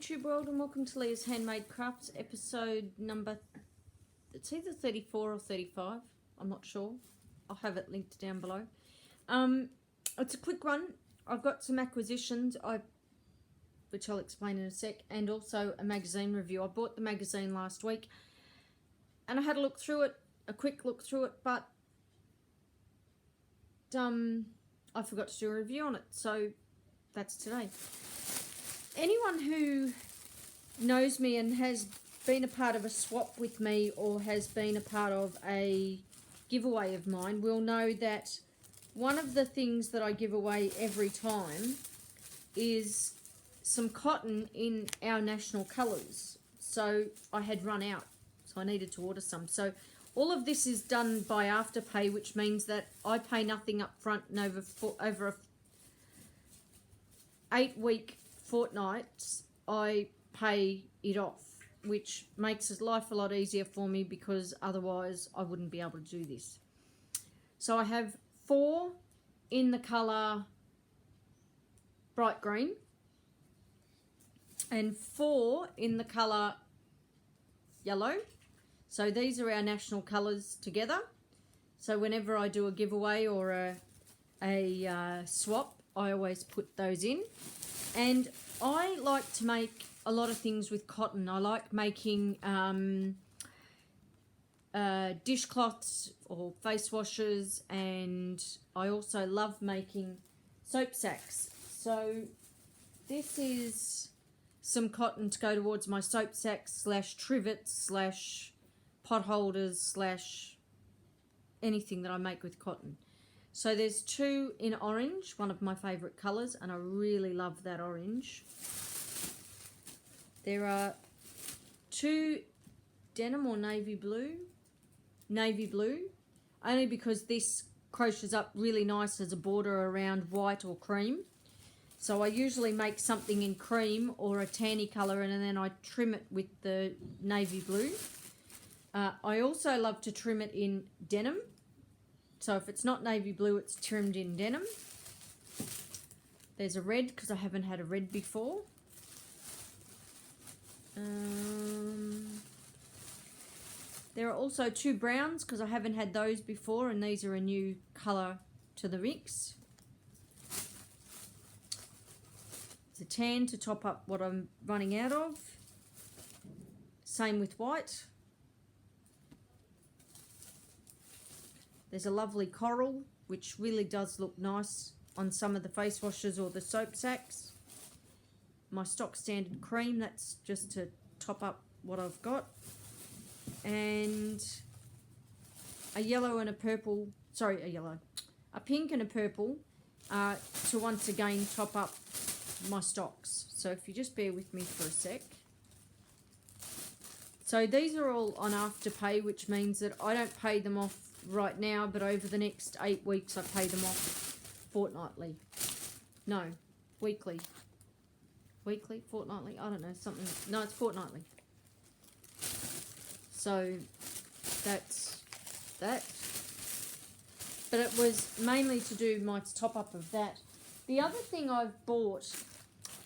YouTube world, and welcome to Leah's Handmade Crafts episode number, it's either 34 or 35, I'm not sure. I'll have it linked down below. It's a quick run. I've got some acquisitions, which I'll explain in a sec, and also a magazine review. I bought the magazine last week and I had a look through it, a quick look through it, but I forgot to do a review on it, so that's today. Anyone who knows me and has been a part of a swap with me or has been a part of a giveaway of mine will know that one of the things that I give away every time is some cotton in our national colours. So I had run out, so I needed to order some. So all of this is done by Afterpay, which means that I pay nothing up front, and over a 8-week fortnight I pay it off, which makes life a lot easier for me because otherwise I wouldn't be able to do this. So I have 4 in the colour bright green and 4 in the colour yellow. So these are our national colours together. So whenever I do a giveaway or a swap, I always put those in. And I like to make a lot of things with cotton. I like making dishcloths or face washers, and I also love making soap sacks. So this is some cotton to go towards my soap sacks slash trivets slash pot holders slash anything that I make with cotton. So there's 2 in orange, one of my favourite colours, and I really love that orange. There are 2 denim or navy blue, only because this crochets up really nice as a border around white or cream. So I usually make something in cream or a tanny colour, and then I trim it with the navy blue. I also love to trim it in denim. So if it's not navy blue, it's trimmed in denim. There's a red, because I haven't had a red before. There are also 2 browns, because I haven't had those before, and these are a new colour to the mix. It's a tan to top up what I'm running out of. Same with white. There's a lovely coral, which really does look nice on some of the face washers or the soap sacks. My stock standard cream, that's just to top up what I've got. And a yellow and a purple, a pink and a purple to once again top up my stocks. So if you just bear with me for a sec. So these are all on Afterpay, which means that I don't pay them off right now, but over the next 8 weeks I pay them off fortnightly. No, weekly. Weekly, fortnightly, I don't know, something. No, it's fortnightly. So that's that. But it was mainly to do my top up of that. The other thing I've bought,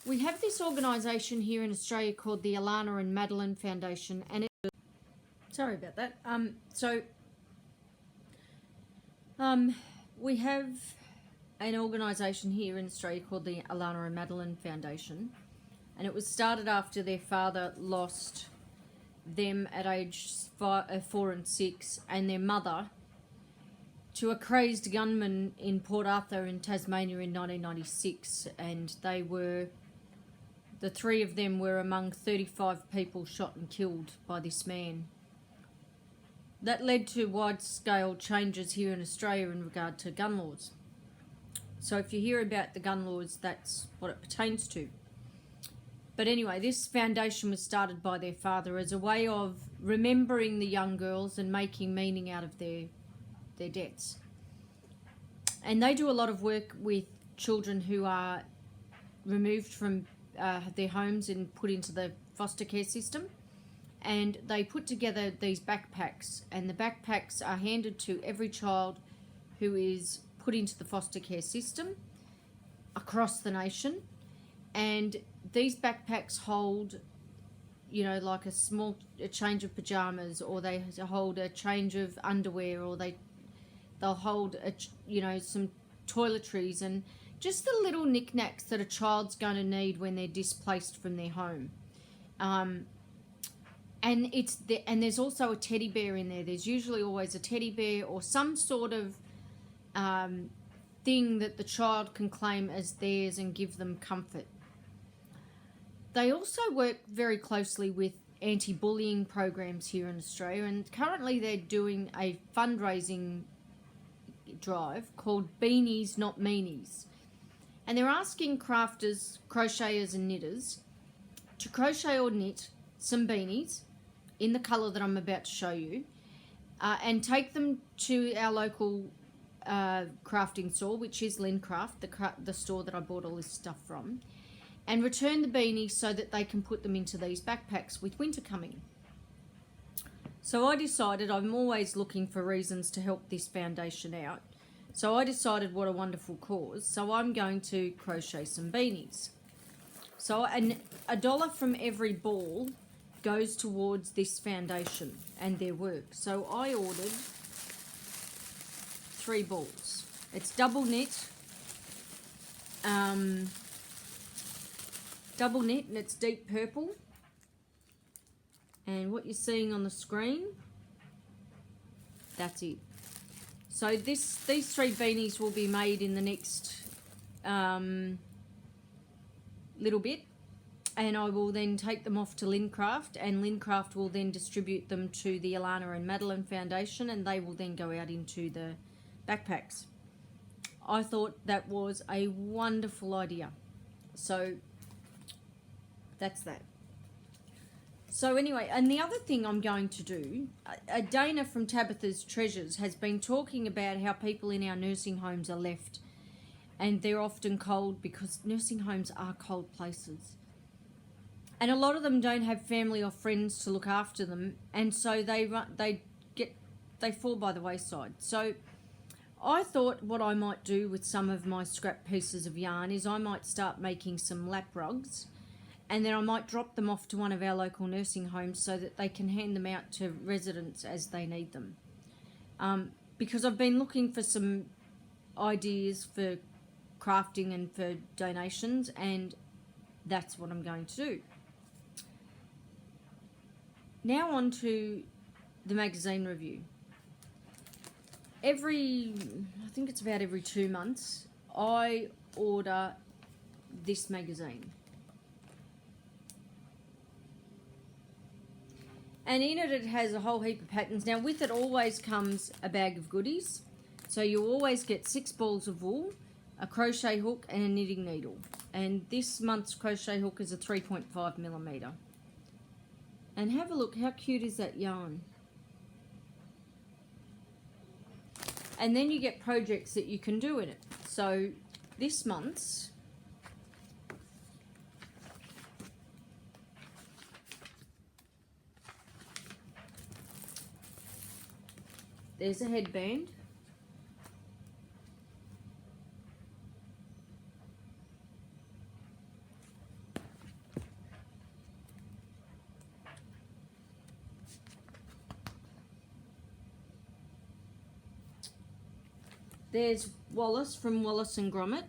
we have this organisation here in Australia called the Alana and Madeline Foundation, and sorry about that. We have an organisation here in Australia called the Alana and Madeline Foundation, and it was started after their father lost them at age 4 and 6, and their mother to a crazed gunman in Port Arthur in Tasmania in 1996, and the 3 of them were among 35 people shot and killed by this man. That led to wide-scale changes here in Australia in regard to gun laws. So if you hear about the gun laws, that's what it pertains to. But anyway, this foundation was started by their father as a way of remembering the young girls and making meaning out of their deaths. And they do a lot of work with children who are removed from their homes and put into the foster care system. And they put together these backpacks, and the backpacks are handed to every child who is put into the foster care system across the nation. And these backpacks hold, you know, like a change of pajamas, or they hold a change of underwear, or they'll hold you know, some toiletries and just the little knickknacks that a child's going to need when they're displaced from their home. And there's also a teddy bear in there. There's usually always a teddy bear or some sort of thing that the child can claim as theirs and give them comfort. They also work very closely with anti-bullying programs here in Australia, and currently they're doing a fundraising drive called Beanies Not Meanies. And they're asking crafters, crocheters and knitters to crochet or knit some beanies in the colour that I'm about to show you, and take them to our local crafting store, which is Lincraft, the store that I bought all this stuff from, and return the beanies so that they can put them into these backpacks with winter coming. So I decided, I'm always looking for reasons to help this foundation out, so I decided what a wonderful cause, so I'm going to crochet some beanies. So $1 from every ball goes towards this foundation and their work. So I ordered 3 balls. It's double knit, and it's deep purple. And what you're seeing on the screen, that's it. So these 3 beanies will be made in the next little bit, and I will then take them off to Lincraft, and Lincraft will then distribute them to the Alana and Madeline Foundation, and they will then go out into the backpacks. I thought that was a wonderful idea. So that's that. So anyway, and the other thing I'm going to do, Dana from Tabitha's Treasures has been talking about how people in our nursing homes are left, and they're often cold because nursing homes are cold places. And a lot of them don't have family or friends to look after them, and so they fall by the wayside. So I thought what I might do with some of my scrap pieces of yarn is I might start making some lap rugs, and then I might drop them off to one of our local nursing homes so that they can hand them out to residents as they need them. Because I've been looking for some ideas for crafting and for donations, and that's what I'm going to do. Now on to the magazine review. I think it's about every 2 months, I order this magazine. And in it has a whole heap of patterns. Now with it always comes a bag of goodies. So you always get 6 balls of wool, a crochet hook and a knitting needle. And this month's crochet hook is a 3.5mm. And have a look, how cute is that yarn? And then you get projects that you can do in it. So this month's there's a headband. There's Wallace from Wallace and Gromit.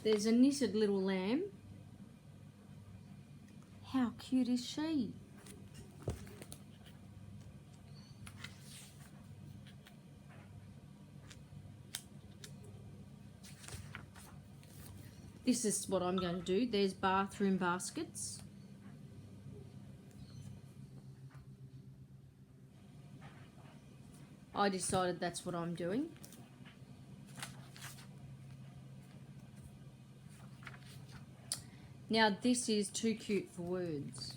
There's a knitted little lamb. How cute is she? This is what I'm going to do. There's bathroom baskets. I decided that's what I'm doing. Now this is too cute for words.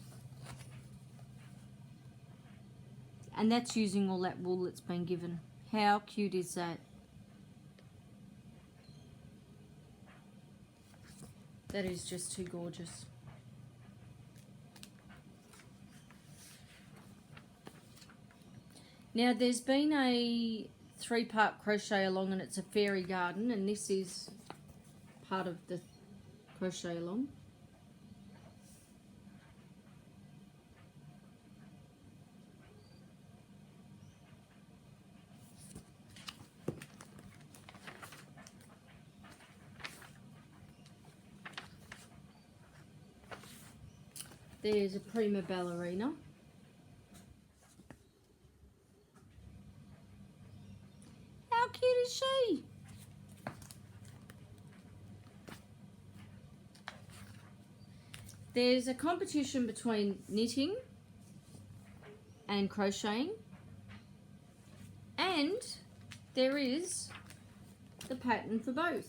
And that's using all that wool that's been given. How cute is that? That is just too gorgeous. Now there's been a 3-part crochet along, and it's a fairy garden, and this is part of the crochet along. There's a prima ballerina. How cute is she? There's a competition between knitting and crocheting, and there is the pattern for both.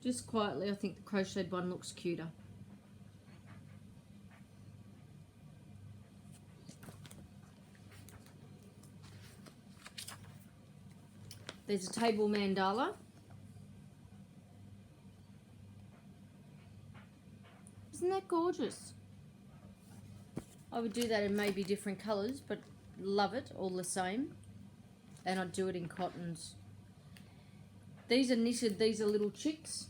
Just quietly, I think the crocheted one looks cuter. There's a table mandala. Isn't that gorgeous? I would do that in maybe different colours, but love it all the same. And I'd do it in cottons. These are knitted, these are little chicks.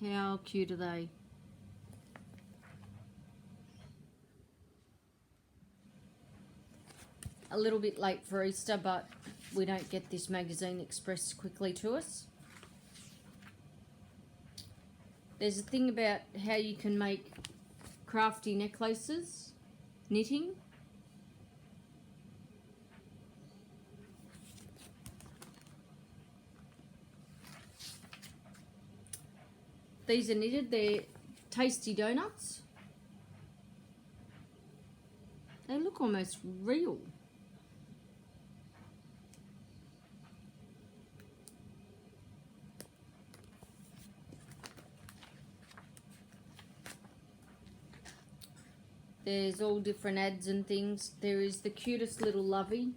How cute are they? A little bit late for Easter, but we don't get this magazine expressed quickly to us. There's a thing about how you can make crafty necklaces, knitting. These are knitted, they're tasty donuts. They look almost real. There's all different ads and things. There is the cutest little lovey.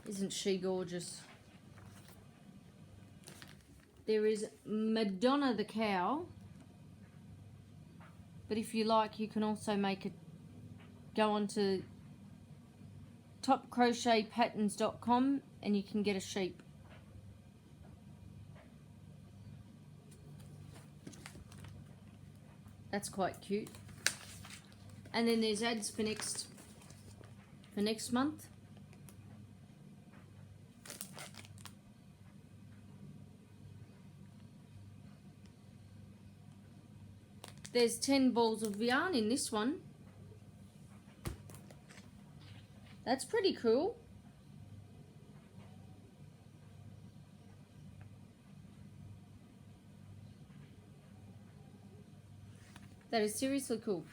Isn't she gorgeous? There is Madonna the cow. But if you like, you can also make it, go on to topcrochetpatterns.com and you can get a sheep. That's quite cute. And then there's ads for next month. There's 10 balls of yarn in this one. That's pretty cool. That is seriously cool.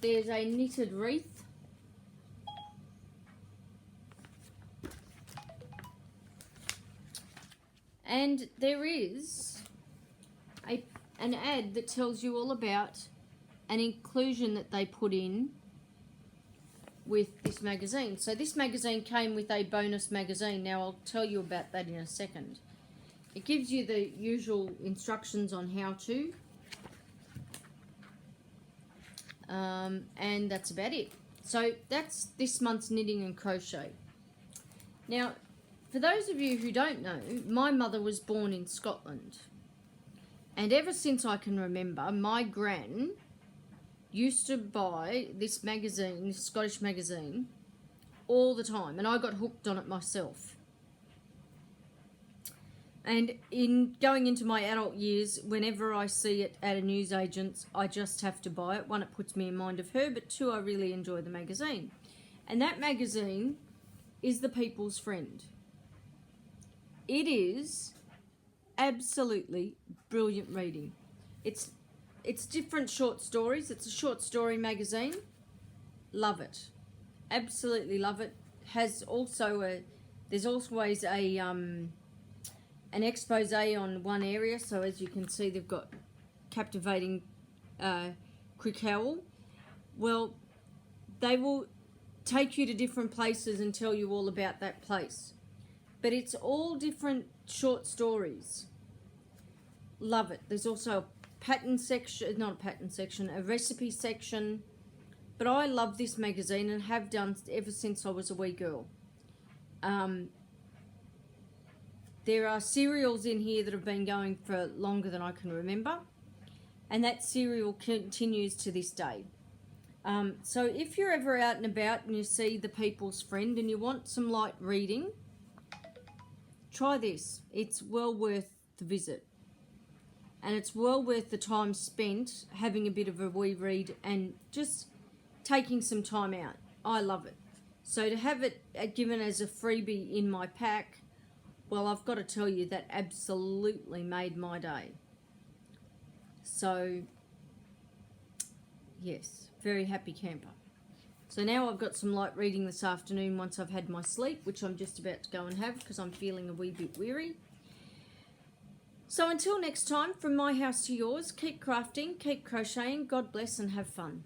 There's a knitted wreath. And there is an ad that tells you all about an inclusion that they put in with this magazine. So this magazine came with a bonus magazine. Now I'll tell you about that in a second. It gives you the usual instructions on how to. And that's about it. So that's this month's knitting and crochet. Now, for those of you who don't know, my mother was born in Scotland. And ever since I can remember, my gran used to buy this magazine, this Scottish magazine, all the time. And I got hooked on it myself. And in going into my adult years, whenever I see it at a newsagent's, I just have to buy it. One, it puts me in mind of her, but two, I really enjoy the magazine. And that magazine is The People's Friend. It is absolutely brilliant reading. It's different short stories. It's a short story magazine. Love it. Absolutely love it. Has also there's always an expose on one area, so as you can see they've got captivating crickle. Well, they will take you to different places and tell you all about that place, but it's all different short stories. love it. There's also a pattern section, not a pattern section, a recipe section. But I love this magazine and have done ever since I was a wee girl. There are cereals in here that have been going for longer than I can remember. And that cereal continues to this day. So if you're ever out and about and you see The People's Friend and you want some light reading, try this. It's well worth the visit. And it's well worth the time spent having a bit of a wee read and just taking some time out. I love it. So to have it given as a freebie in my pack, well, I've got to tell you, that absolutely made my day. So, yes, very happy camper. So now I've got some light reading this afternoon once I've had my sleep, which I'm just about to go and have because I'm feeling a wee bit weary. So until next time, from my house to yours, keep crafting, keep crocheting, God bless and have fun.